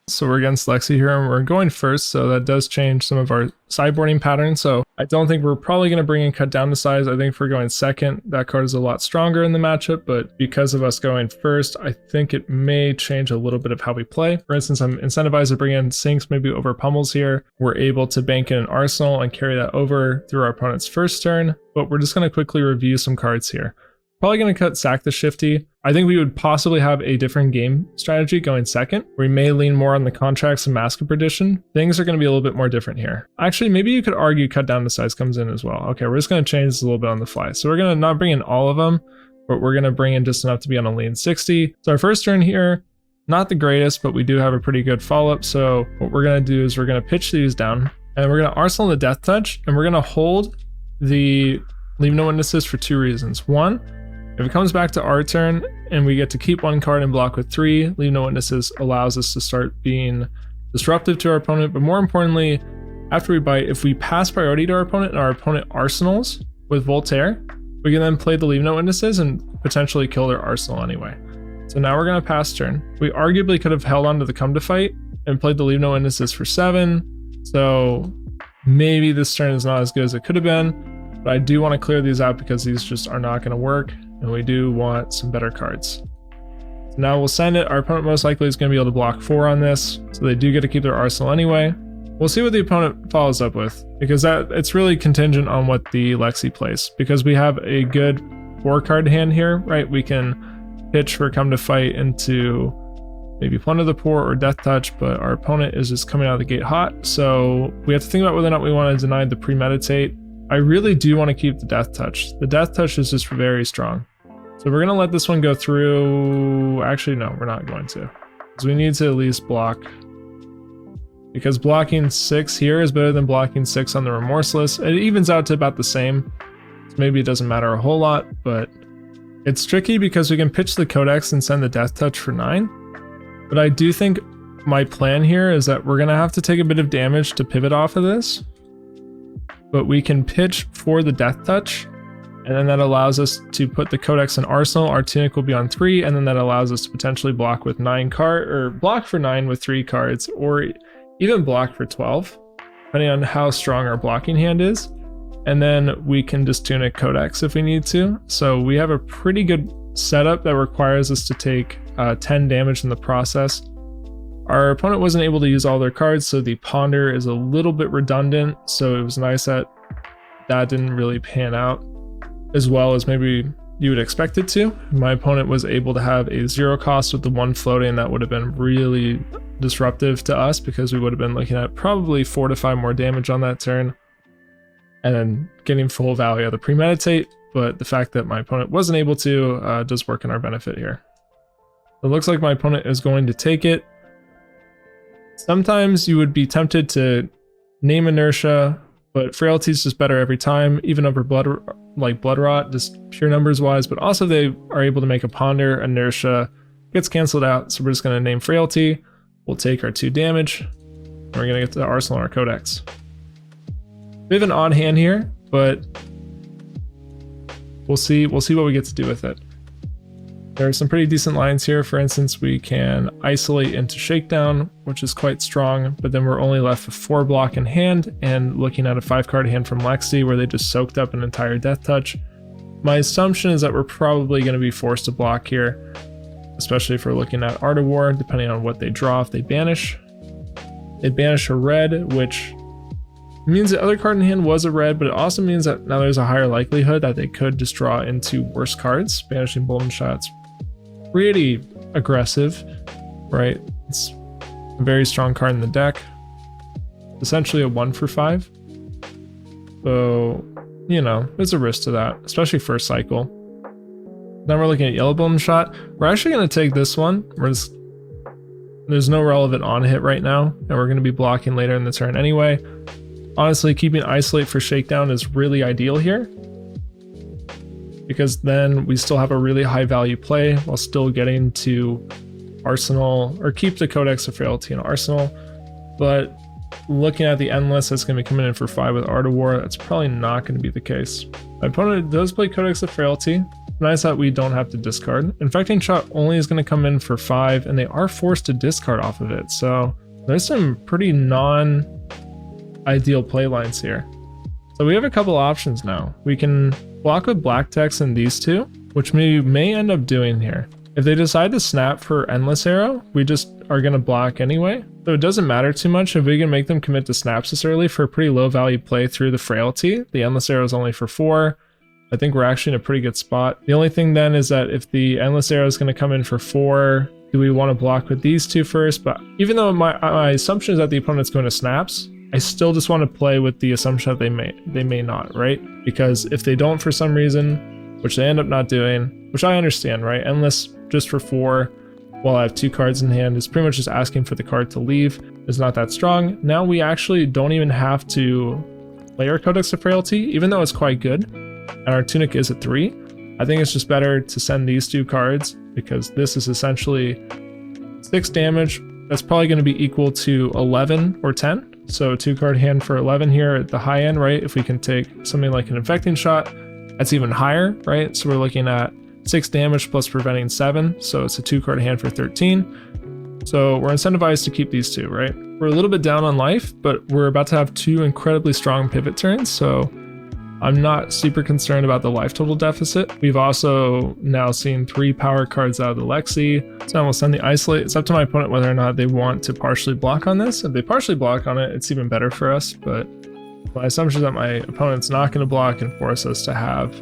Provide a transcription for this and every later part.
So we're against Lexi here, and we're going first, so that does change some of our sideboarding patterns. So I don't think we're probably going to bring in cut down to size. I think if we're going second, that card is a lot stronger in the matchup, but because of us going first, I think it may change a little bit of how we play. For instance, I'm incentivized to bring in sinks maybe over pummels here. We're able to bank in an arsenal and carry that over through our opponent's first turn, but we're just going to quickly review some cards here. Probably going to cut sack the shifty. I think we would possibly have a different game strategy going second. We may lean more on the contracts and mask of perdition. Things are going to be a little bit more different here. Actually, maybe you could argue cut down to size comes in as well. Okay, we're just going to change this a little bit on the fly. So we're going to not bring in all of them, but we're going to bring in just enough to be on a lean 60. So our first turn here, not the greatest, but we do have a pretty good follow-up. So what we're going to do is we're going to pitch these down, and we're going to arsenal the death touch, and we're going to hold the leave no witnesses for two reasons. One, if it comes back to our turn and we get to keep one card and block with 3, leave no witnesses allows us to start being disruptive to our opponent. But more importantly, after we bite, if we pass priority to our opponent and our opponent arsenals with Voltaire, we can then play the leave no witnesses and potentially kill their arsenal anyway. So now we're going to pass turn. We arguably could have held on to the come to fight and played the leave no witnesses for 7. So maybe this turn is not as good as it could have been, but I do want to clear these out because these just are not going to work. And we do want some better cards. So now we'll send it. Our opponent most likely is going to be able to block 4 on this, so they do get to keep their arsenal anyway. We'll see what the opponent follows up with, because it's really contingent on what the Lexi plays. Because we have a good 4-card hand here, right? We can pitch for come to fight into maybe Plunder the Poor or Death Touch, but our opponent is just coming out of the gate hot. So we have to think about whether or not we want to deny the premeditate. I really do want to keep the Death Touch. The Death Touch is just very strong. So we're going to let this one go through. Actually, no, we're not going to. Because we need to at least block. Because blocking 6 here is better than blocking 6 on the Remorseless. It evens out to about the same. So maybe it doesn't matter a whole lot, but it's tricky because we can pitch the Codex and send the Death Touch for 9. But I do think my plan here is that we're going to have to take a bit of damage to pivot off of this. But we can pitch for the Death Touch, and then that allows us to put the Codex in Arsenal. Our Tunic will be on 3, and then that allows us to potentially block with 9 cards, or block for 9 with 3 cards, or even block for 12, depending on how strong our blocking hand is. And then we can just Tunic Codex if we need to. So we have a pretty good setup that requires us to take 10 damage in the process. Our opponent wasn't able to use all their cards, so the Ponder is a little bit redundant, so it was nice that that didn't really pan out as well as maybe you would expect it to. My opponent was able to have a 0 cost with the 1 floating. That would have been really disruptive to us because we would have been looking at probably 4 to 5 more damage on that turn and then getting full value of the premeditate. But the fact that my opponent wasn't able to does work in our benefit here. It looks like my opponent is going to take it. Sometimes you would be tempted to name Inertia, but Frailty is just better every time, even over Blood Rot, just pure numbers wise, but also they are able to make a Ponder. Inertia gets canceled out, so we're just going to name Frailty. We'll take our 2 damage, and we're going to get to the Arsenal and our Codex. We have an odd hand here, but we'll see what we get to do with it. There are some pretty decent lines here. For instance, we can isolate into Shakedown, which is quite strong, but then we're only left with 4 block in hand and looking at a 5-card hand from Lexi where they just soaked up an entire Death Touch. My assumption is that we're probably going to be forced to block here, especially if we're looking at Art of War, depending on what they draw. If they banish a red, which means the other card in hand was a red, but it also means that now there's a higher likelihood that they could just draw into worse cards. Banishing Bolden Shot's pretty aggressive, right? It's a very strong card in the deck. Essentially a 1 for 5. So, you know, there's a risk to that, especially first cycle. Then we're looking at Yellow Bolden Shot. We're actually going to take this one. There's no relevant on hit right now, and we're going to be blocking later in the turn anyway. Honestly, keeping Isolate for Shakedown is really ideal here, because then we still have a really high value play while still getting to Arsenal, or keep the Codex of Frailty in Arsenal. But looking at the Endless, that's going to be coming in for 5 with Art of War. That's probably not going to be the case. My opponent does play Codex of Frailty. nice that we don't have to discard. Infecting Shot only is going to come in for 5, and they are forced to discard off of it. So there's some pretty non-ideal play lines here. So we have a couple options now. We can block with black text in these two, which we may end up doing here. If they decide to snap for Endless Arrow, we just are going to block anyway. So it doesn't matter too much if we can make them commit to snaps this early for a pretty low value play through the Frailty. The Endless Arrow is only for 4. I think we're actually in a pretty good spot. The only thing then is that if the Endless Arrow is going to come in for 4, do we want to block with these two first? But even though my assumption is that the opponent's going to snaps, I still just want to play with the assumption that they may not, right? Because if they don't for some reason, which they end up not doing, which I understand, right? Endless just for 4, while I have 2 cards in hand, is pretty much just asking for the card to leave. It's not that strong. Now we actually don't even have to play our Codex of Frailty, even though it's quite good. And our Tunic is a 3. I think it's just better to send these 2 cards because this is essentially 6 damage. That's probably going to be equal to 11 or 10. So a 2-card hand for 11 here at the high end, right? If we can take something like an Infecting Shot, that's even higher, right? So we're looking at 6 damage plus preventing 7. So it's a 2-card hand for 13. So we're incentivized to keep these 2, right? We're a little bit down on life, but we're about to have 2 incredibly strong pivot turns. So I'm not super concerned about the life total deficit. We've also now seen 3 power cards out of the Lexi. So we'll send the Isolate. It's up to my opponent whether or not they want to partially block on this. If they partially block on it, it's even better for us. But my assumption is that my opponent's not going to block and force us to have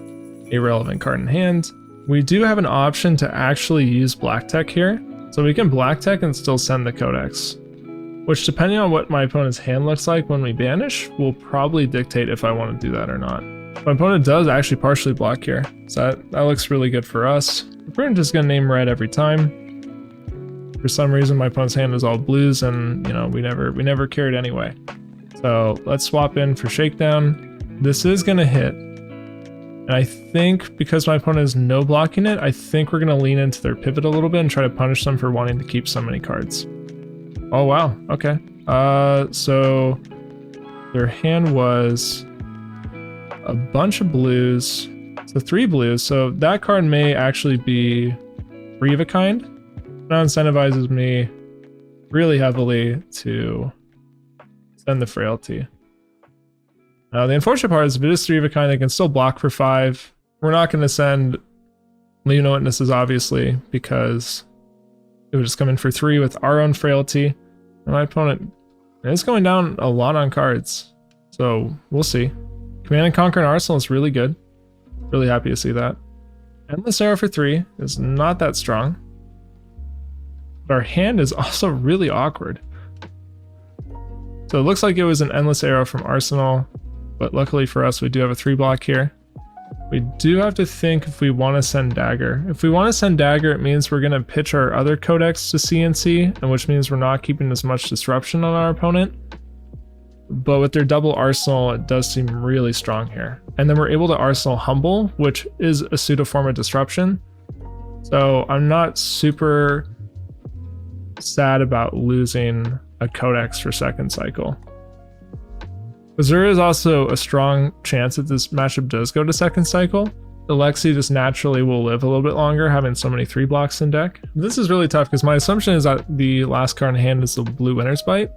a relevant card in hand. We do have an option to actually use Black Tech here. So we can Black Tech and still send the Codex, which depending on what my opponent's hand looks like when we banish, will probably dictate if I want to do that or not. My opponent does actually partially block here, so that looks really good for us. We're pretty much just going to name red every time. For some reason my opponent's hand is all blues and you know we never carried anyway. So let's swap in for Shakedown. This is going to hit. And I think because my opponent is no blocking it, I think we're going to lean into their pivot a little bit and try to punish them for wanting to keep so many cards. Oh wow, okay. So their hand was a bunch of blues, so 3 blues. So that card may actually be 3 of a kind. Now incentivizes me really heavily to send the Frailty. Now the unfortunate part is if it is 3 of a kind, they can still block for 5. We're not going to send Leave No Witnesses obviously because it would just come in for 3 with our own Frailty. And my opponent is going down a lot on cards, so we'll see. Command and Conquer and Arsenal is really good. Really happy to see that. Endless Arrow for 3 is not that strong. But our hand is also really awkward. So it looks like it was an Endless Arrow from Arsenal, but luckily for us we do have a 3 block here. We do have to think if we want to send Dagger. If we want to send Dagger, it means we're going to pitch our other Codex to CNC, and which means we're not keeping as much disruption on our opponent. But with their double Arsenal, it does seem really strong here. And then we're able to Arsenal Humble, which is a pseudo form of disruption. So I'm not super sad about losing a Codex for second cycle. Uzuri is also a strong chance that this matchup does go to second cycle. The Lexi just naturally will live a little bit longer, having so many 3 blocks in deck. This is really tough because my assumption is that the last card in hand is the blue Winter's Bite.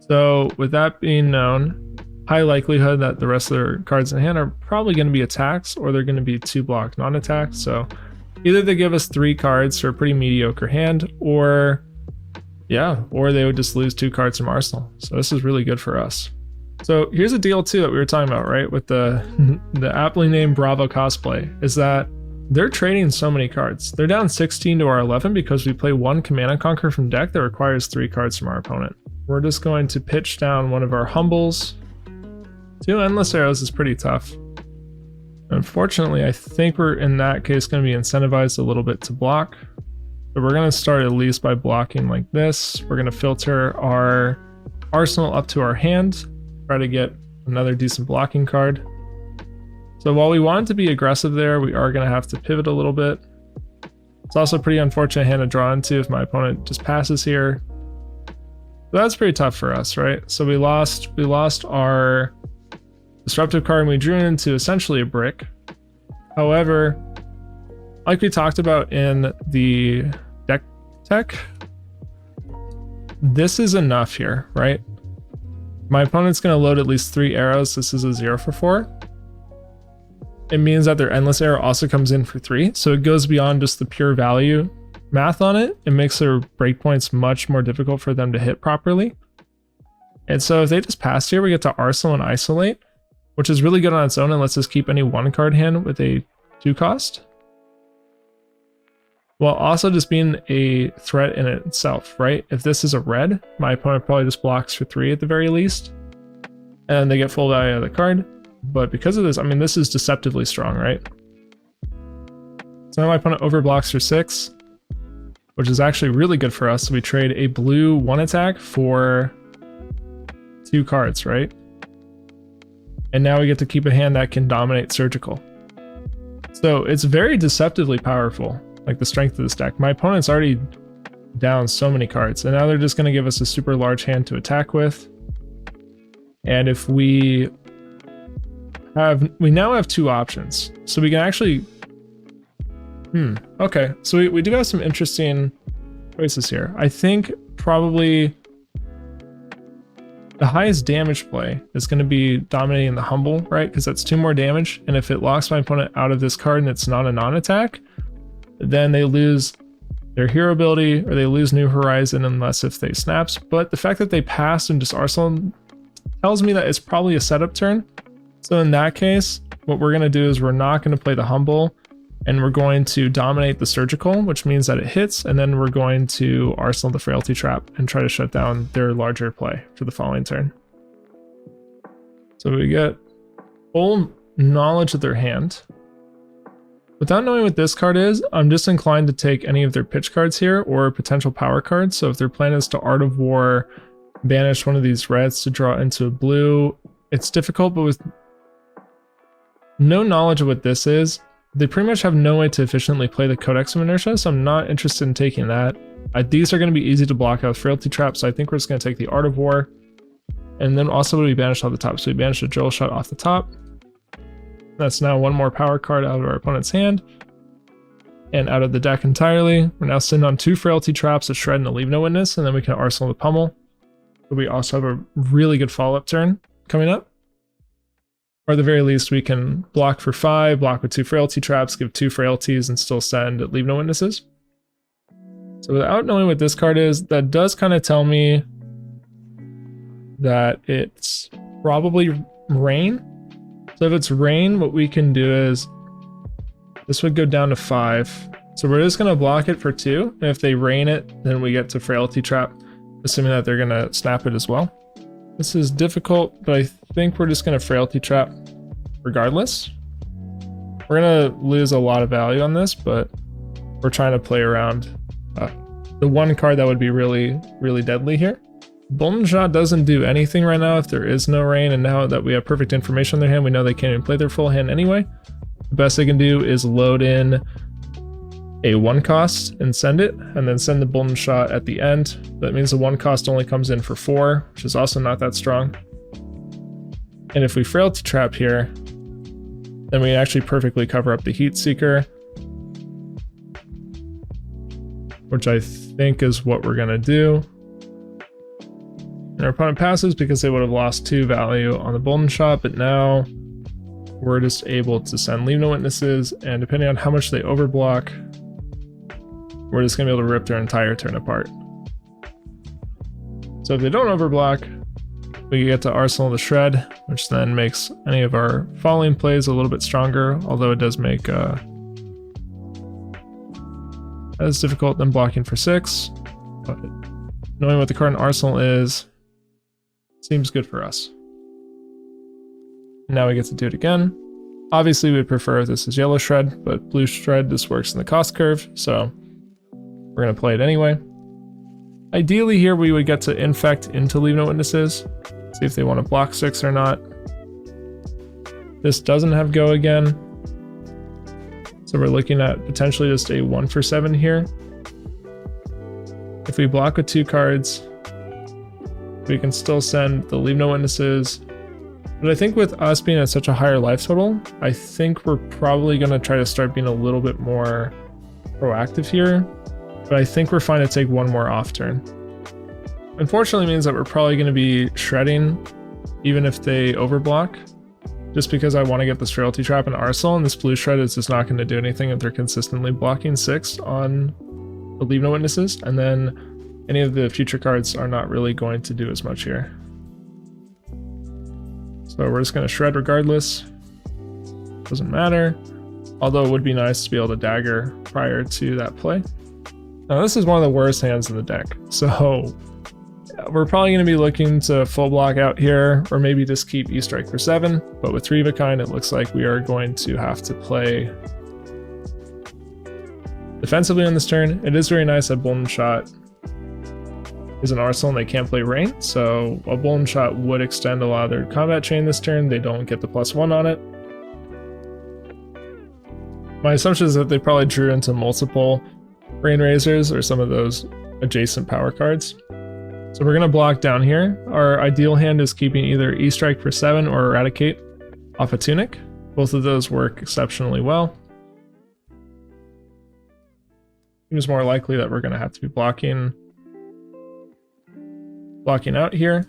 So with that being known, high likelihood that the rest of their cards in hand are probably going to be attacks, or they're going to be 2 block non-attacks. So either they give us 3 cards for a pretty mediocre hand, or they would just lose 2 cards from Arsenal. So this is really good for us. So here's a deal too that we were talking about, right? With the aptly named Bravo Cosplay, is that they're trading so many cards. They're down 16 to our 11 because we play 1 Command and Conquer from deck that requires 3 cards from our opponent. We're just going to pitch down one of our Humbles. 2 Endless Arrows is pretty tough. Unfortunately, I think we're in that case going to be incentivized a little bit to block. But we're going to start at least by blocking like this. We're going to filter our Arsenal up to our hand, try to get another decent blocking card. So while we want to be aggressive there, we are going to have to pivot a little bit. It's also a pretty unfortunate hand to draw into if my opponent just passes here. So that's pretty tough for us, right? So we lost our disruptive card and we drew into essentially a brick. However, like we talked about in the deck tech, this is enough here, right? My opponent's going to load at least 3 arrows. This is a 0 for 4. It means that their endless arrow also comes in for 3. So it goes beyond just the pure value math on it. It makes their breakpoints much more difficult for them to hit properly. And so if they just pass here, we get to Arsenal and Isolate, which is really good on its own and lets us keep any 1 card hand with a 2 cost. While also just being a threat in itself, right? If this is a red, my opponent probably just blocks for 3 at the very least, and they get full value of the card. But because of this, I mean, this is deceptively strong, right? So now my opponent overblocks for 6, which is actually really good for us. So we trade a blue 1 attack for 2 cards, right? And now we get to keep a hand that can dominate surgical. So it's very deceptively powerful, like the strength of this deck. My opponent's already down so many cards, and now they're just going to give us a super large hand to attack with. And if we now have 2 options. So we can actually, okay. So we do have some interesting choices here. I think probably the highest damage play is going to be dominating the Humble, right? Because that's 2 more damage. And if it locks my opponent out of this card and it's not a non-attack, then they lose their hero ability or they lose New Horizon unless if they snaps. But the fact that they passed and just Arsenal tells me that it's probably a setup turn. So in that case, what we're going to do is we're not going to play the Humble, and we're going to dominate the Surgical, which means that it hits, and then we're going to Arsenal the Frailty Trap and try to shut down their larger play for the following turn. So we get full knowledge of their hand. Without knowing what this card is, I'm just inclined to take any of their pitch cards here or potential power cards. So if their plan is to Art of War, banish one of these reds to draw into a blue, it's difficult, but with no knowledge of what this is, they pretty much have no way to efficiently play the Codex of Inertia, so I'm not interested in taking that. These are going to be easy to block out with Frailty Trap, so I think we're just going to take the Art of War. And then also we banished off the top, so we banished a Drill Shot off the top. That's now 1 more power card out of our opponent's hand and out of the deck entirely. We're now sitting on 2 Frailty Traps, a Shred, and a Leave No Witness, and then we can Arsenal the Pummel. But we also have a really good follow-up turn coming up. Or at the very least, we can block for 5, block with 2 Frailty Traps, give 2 Frailties, and still send Leave No Witnesses. So without knowing what this card is, that does kind of tell me that it's probably Rain. So if it's Rain, what we can do is, this would go down to 5. So we're just going to block it for 2, and if they Rain it, then we get to Frailty Trap, assuming that they're going to snap it as well. This is difficult, but I think we're just going to Frailty Trap regardless. We're going to lose a lot of value on this, but we're trying to play around the 1 card that would be really, really deadly here. Bolton Shot doesn't do anything right now if there is no Rain, and now that we have perfect information on their hand, we know they can't even play their full hand anyway. The best they can do is load in a 1 cost and send it, and then send the Bolton Shot at the end. That means the 1 cost only comes in for 4, which is also not that strong. And if we Frailty Trap here, then we actually perfectly cover up the Heat Seeker, which I think is what we're going to do. And our opponent passes because they would have lost 2 value on the Bolton Shot, but now we're just able to send Leave No Witnesses, and depending on how much they overblock, we're just going to be able to rip their entire turn apart. So if they don't overblock, we get to Arsenal the Shred, which then makes any of our following plays a little bit stronger, although it does make as difficult than blocking for 6. But knowing what the card in Arsenal is, seems good for us. Now we get to do it again. Obviously we'd prefer if this is Yellow Shred, but Blue Shred just works in the cost curve, so we're going to play it anyway. Ideally here we would get to Infect into Leave No Witnesses, see if they want to block 6 or not. This doesn't have Go again, so we're looking at potentially just a 1 for 7 here. If we block with 2 cards, we can still send the Leave No Witnesses But I think with us being at such a higher life total, I think we're probably going to try to start being a little bit more proactive here. But I think we're fine to take one more off turn. Unfortunately means that we're probably going to be shredding even if they overblock. Just because I want to get this Frailty Trap in Arsenal, and this blue shred is just not going to do anything if they're consistently blocking 6 on the Leave No Witnesses, and then any of the future cards are not really going to do as much here. So we're just going to shred regardless. Doesn't matter. Although it would be nice to be able to dagger prior to that play. Now this is one of the worst hands in the deck, so we're probably going to be looking to full block out here, or maybe just keep E-Strike for 7, but with 3 of a kind it looks like we are going to have to play defensively on this turn. It is very nice that Bolden Shot is an Arsenal and they can't play Rain, so a Bolden Shot would extend a lot of their combat chain this turn. They don't get the +1 on it. My assumption is that they probably drew into multiple Rain Razors or some of those adjacent power cards. So we're going to block down here. Our ideal hand is keeping either E-Strike for 7 or Eradicate off a Tunic. Both of those work exceptionally well. Seems more likely that we're going to have to be blocking out here.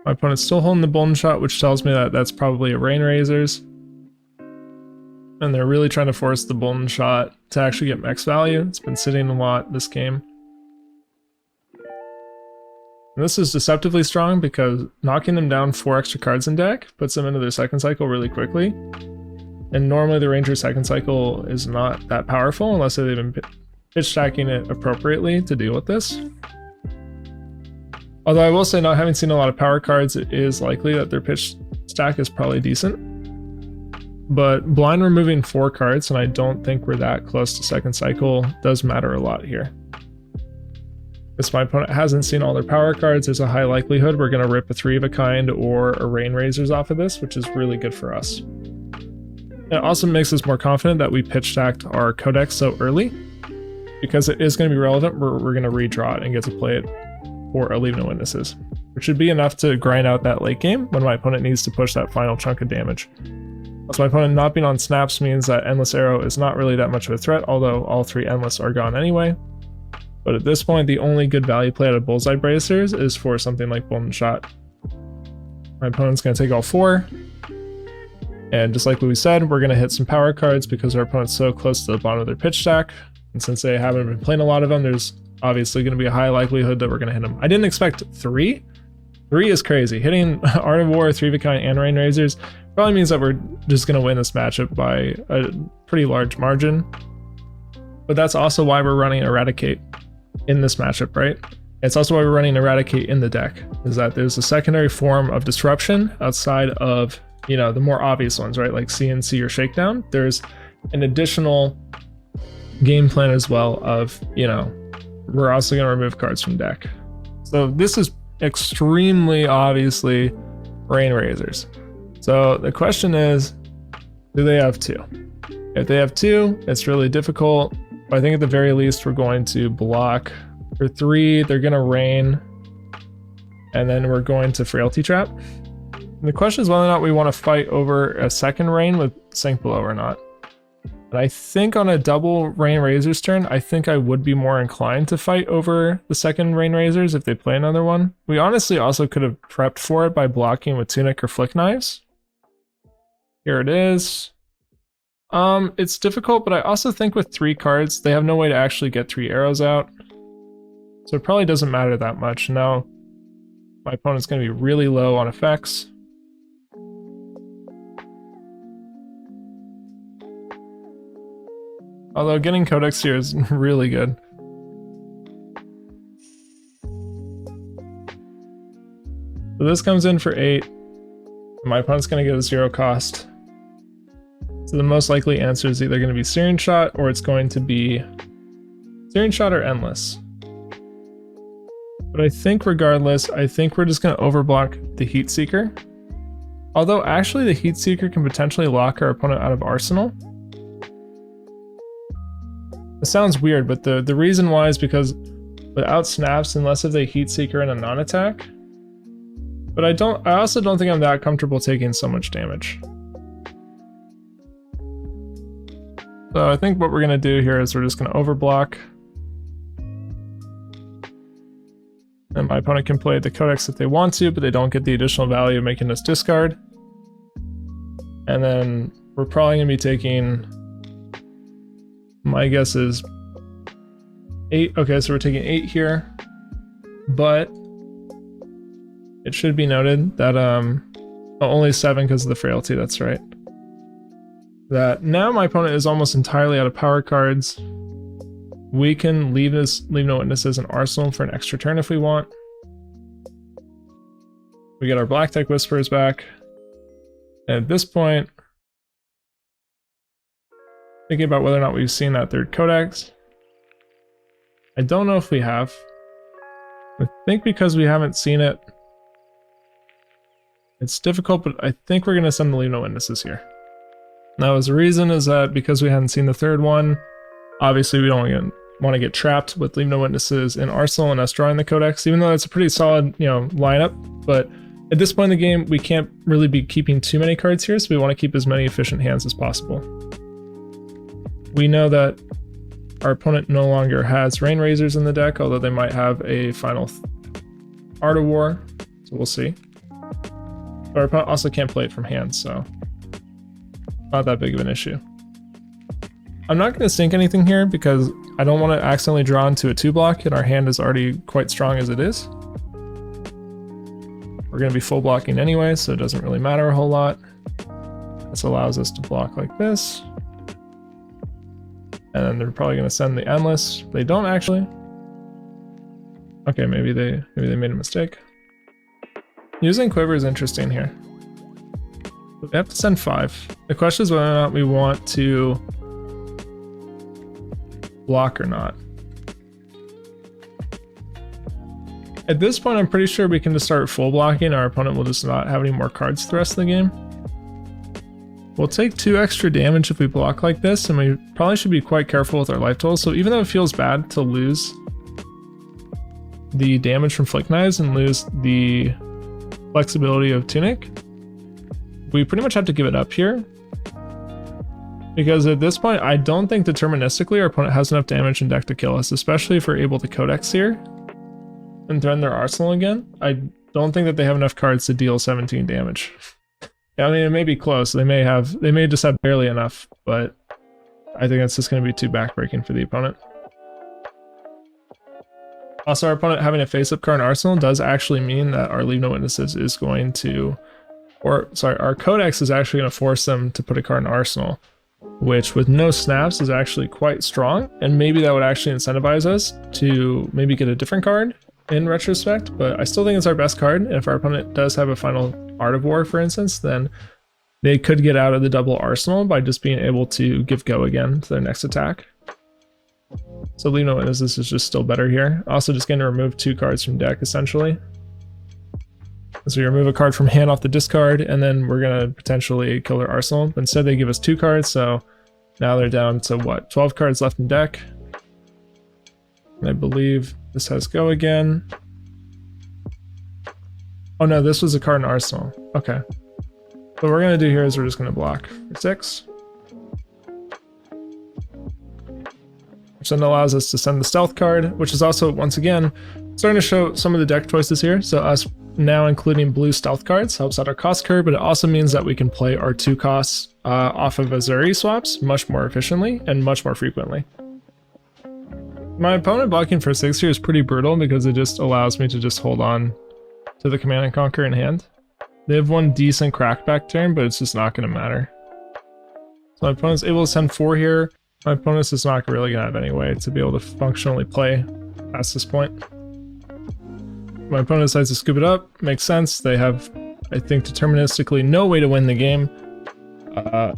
My opponent's still holding the Bolden Shot, which tells me that that's probably a Rain Razors. And they're really trying to force the Bolden Shot to actually get max value. It's been sitting a lot this game. And this is deceptively strong because knocking them down 4 extra cards in deck puts them into their second cycle really quickly. And normally the Ranger's second cycle is not that powerful unless they've been pitch stacking it appropriately to deal with this. Although I will say, not having seen a lot of power cards, it is likely that their pitch stack is probably decent. But blind removing 4 cards, and I don't think we're that close to second cycle, does matter a lot here. If my opponent hasn't seen all their power cards, there's a high likelihood we're going to rip a 3 of a kind or a Rain Razors off of this, which is really good for us. It also makes us more confident that we pitch stacked our Codex so early, because it is going to be relevant. We're going to redraw it and get to play it for a Leave No Witnesses, which should be enough to grind out that late game when my opponent needs to push that final chunk of damage. Also, my opponent not being on snaps means that Endless Arrow is not really that much of a threat, although all 3 Endless are gone anyway. But at this point, the only good value play out of Bullseye Bracers is for something like Bolden Shot. My opponent's going to take all 4. And just like what we said, we're going to hit some power cards because our opponent's so close to the bottom of their pitch stack. And since they haven't been playing a lot of them, there's obviously going to be a high likelihood that we're going to hit them. I didn't expect 3. 3 is crazy. Hitting Art of War, 3 of a kind, and Rain Razors probably means that we're just going to win this matchup by a pretty large margin. But that's also why we're running Eradicate in this matchup, right? It's also why we're running Eradicate in the deck, is that there's a secondary form of disruption outside of, you know, the more obvious ones, right? Like CNC or Shakedown. There's an additional game plan as well of, you know, we're also going to remove cards from deck. So this is extremely obviously Rain Razors. So the question is, do they have 2? If they have 2, it's really difficult. But I think at the very least, we're going to block for 3. They're going to Rain. And then we're going to Frailty Trap. And the question is whether or not we want to fight over a second Rain with Sink Below or not. And I think on a double Rain Razors turn, I think I would be more inclined to fight over the second Rain Razors if they play another one. We honestly also could have prepped for it by blocking with Tunic or Flick Knives. Here it is. It's difficult, but I also think with 3 cards, they have no way to actually get 3 arrows out. So it probably doesn't matter that much. Now, my opponent's going to be really low on effects. Although getting Codex here is really good. So this comes in for 8. My opponent's going to get a 0 cost. So the most likely answer is either going to be Searing Shot or it's going to be Searing Shot or Endless. But I think regardless, I think we're just going to overblock the Heat Seeker. Although actually the Heat Seeker can potentially lock our opponent out of Arsenal. It sounds weird, but the reason why is because without snaps, unless if they Heat Seeker in a non-attack, But I also don't think I'm that comfortable taking so much damage. So I think what we're gonna do here is we're just gonna overblock. And my opponent can play the Codex if they want to, but they don't get the additional value of making us discard. And then we're probably gonna be taking, my guess is 8. Okay, so we're taking 8 here, but it should be noted that only 7 because of the frailty. That's right. That now my opponent is almost entirely out of power cards. We can leave No Witnesses in Arsenal for an extra turn if we want. We get our Black Deck Whisperers back. And at this point, thinking about whether or not we've seen that third Codex. I don't know if we have. I think because we haven't seen it, it's difficult, but I think we're going to send the Leave No Witnesses here. Now, the reason is that because we hadn't seen the third one, obviously we don't want to get trapped with Leave No Witnesses in Arsenal and us drawing the Codex, even though it's a pretty solid, lineup. But at this point in the game, we can't really be keeping too many cards here, so we want to keep as many efficient hands as possible. We know that our opponent no longer has Rain Razors in the deck, although they might have a final Art of War, so we'll see. But our opponent also can't play it from hand, so not that big of an issue. I'm not going to sink anything here because I don't want to accidentally draw into a 2-block, and our hand is already quite strong as it is. We're going to be full blocking anyway, so it doesn't really matter a whole lot. This allows us to block like this. And then they're probably going to send the Endless. They don't actually. Okay, maybe they made a mistake. Using Quiver is interesting here. They have to send 5. The question is whether or not we want to block or not. At this point, I'm pretty sure we can just start full blocking. Our opponent will just not have any more cards the rest of the game. We'll take 2 extra damage if we block like this, and we probably should be quite careful with our life totals. So even though it feels bad to lose the damage from Flick Knives and lose the flexibility of Tunic, we pretty much have to give it up here. Because at this point, I don't think deterministically our opponent has enough damage in deck to kill us, especially if we're able to Codex here and threaten their arsenal again. I don't think that they have enough cards to deal 17 damage. I mean, it may be close. They may just have barely enough, but I think that's just going to be too backbreaking for the opponent. Also, our opponent having a face-up card in Arsenal does actually mean that our Leave No Witnesses is going to, our Codex is actually going to force them to put a card in Arsenal, which with no snaps is actually quite strong, and maybe that would actually incentivize us to maybe get a different card in retrospect, but I still think it's our best card. And if our opponent does have a final Art of War, for instance, then they could get out of the double arsenal by just being able to give go again to their next attack. So Leave No Witnesses is just still better here. Also just going to remove 2 cards from deck, essentially. So we remove a card from hand off the discard, and then we're going to potentially kill their arsenal. But instead they give us 2 cards, so now they're down to what, 12 cards left in deck. And I believe this has go again. Oh no, this was a card in Arsenal. Okay. What we're going to do here is we're just going to block for 6. Which then allows us to send the stealth card, which is also, once again, starting to show some of the deck choices here. So us now including blue stealth cards helps out our cost curve, but it also means that we can play our 2 costs off of Uzuri swaps much more efficiently and much more frequently. My opponent blocking for 6 here is pretty brutal because it just allows me to just hold on to the Command and Conquer in hand. They have 1 decent crackback turn, but it's just not going to matter. So my opponent's able to send 4 here. My opponent's just not really going to have any way to be able to functionally play past this point. My opponent decides to scoop it up. Makes sense. They have, I think, deterministically no way to win the game.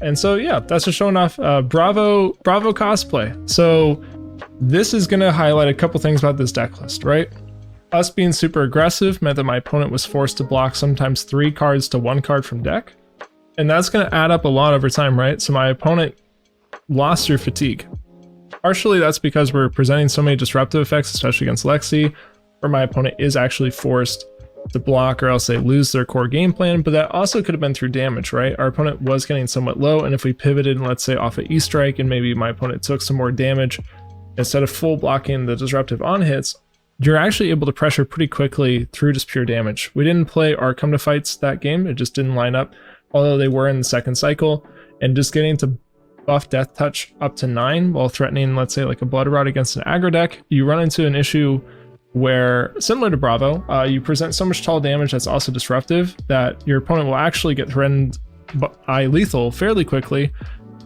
And so, yeah, that's just showing off. Bravo Cosplay. So this is going to highlight a couple things about this deck list, right? Us being super aggressive meant that my opponent was forced to block sometimes 3 cards to 1 card from deck. And that's going to add up a lot over time, right? So my opponent lost through fatigue. Partially that's because we're presenting so many disruptive effects, especially against Lexi, where my opponent is actually forced to block, or else they lose their core game plan. But that also could have been through damage, right? Our opponent was getting somewhat low, and if we pivoted, let's say off an E-strike, and maybe my opponent took some more damage, instead of full blocking the disruptive on hits, you're actually able to pressure pretty quickly through just pure damage. We didn't play our come to fights that game, it just didn't line up, although they were in the second cycle, and just getting to buff death touch up to 9 while threatening, let's say like a blood rod against an aggro deck, you run into an issue where, similar to Bravo, you present so much tall damage that's also disruptive that your opponent will actually get threatened by lethal fairly quickly.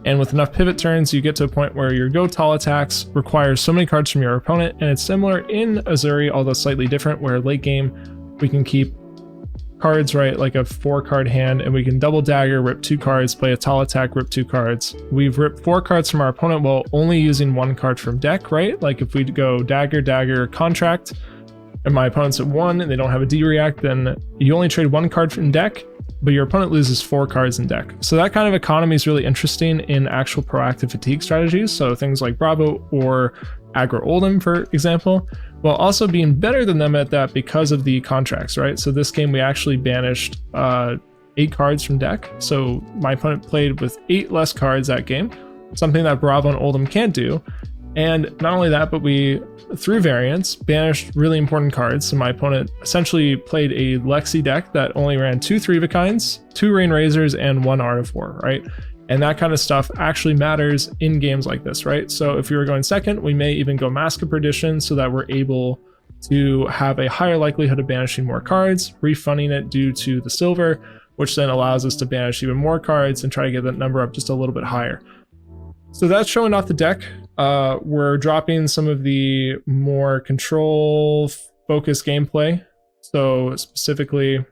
And with enough pivot turns, you get to a point where your go tall attacks require so many cards from your opponent, and it's similar in Uzuri, although slightly different, where late game we can keep cards, right, like a 4-card hand, and we can double dagger, rip 2 cards, play a tall attack, rip 2 cards. We've ripped 4 cards from our opponent while only using 1 card from deck, right? Like if we go dagger, dagger, contract, and my opponent's at 1 and they don't have a D-react, then you only trade 1 card from deck, but your opponent loses 4 cards in deck. So that kind of economy is really interesting in actual proactive fatigue strategies. So things like Bravo or aggro Oldhim, for example, while also being better than them at that because of the contracts, right? So this game we actually banished 8 cards from deck. So my opponent played with 8 less cards that game, something that Bravo and Oldhim can't do. And not only that, but we, through variants, banished really important cards. So my opponent essentially played a Lexi deck that only ran 2 3-of-a-kinds, 2 Rain Razors, and 1 Art of War, right? And that kind of stuff actually matters in games like this, right? So if we were going second, we may even go Mask of Perdition so that we're able to have a higher likelihood of banishing more cards, refunding it due to the silver, which then allows us to banish even more cards and try to get that number up just a little bit higher. So that's showing off the deck. We're dropping some of the more control-focused gameplay. So specifically,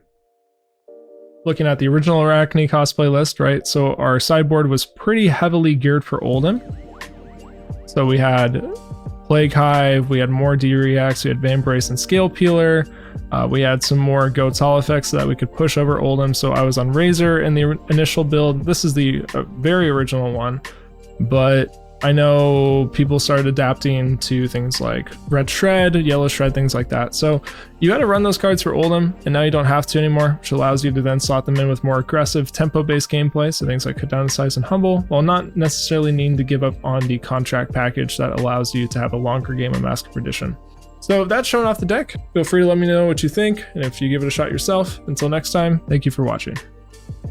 looking at the original Arachne cosplay list, right? So our sideboard was pretty heavily geared for Oldhim. So we had Plague Hive, we had more D-reacts, we had Vambrace and Scale Peeler. We had some more Go Tall effects so that we could push over Oldhim. So I was on Razor in the initial build. This is the very original one, but I know people started adapting to things like Red Shred, Yellow Shred, things like that. So you had to run those cards for Oldhim, and now you don't have to anymore, which allows you to then slot them in with more aggressive tempo-based gameplay, so things like Cut Down in Size and Humble, while not necessarily needing to give up on the contract package that allows you to have a longer game of Mask of Perdition. So that's showing off the deck. Feel free to let me know what you think, and if you give it a shot yourself. Until next time, thank you for watching.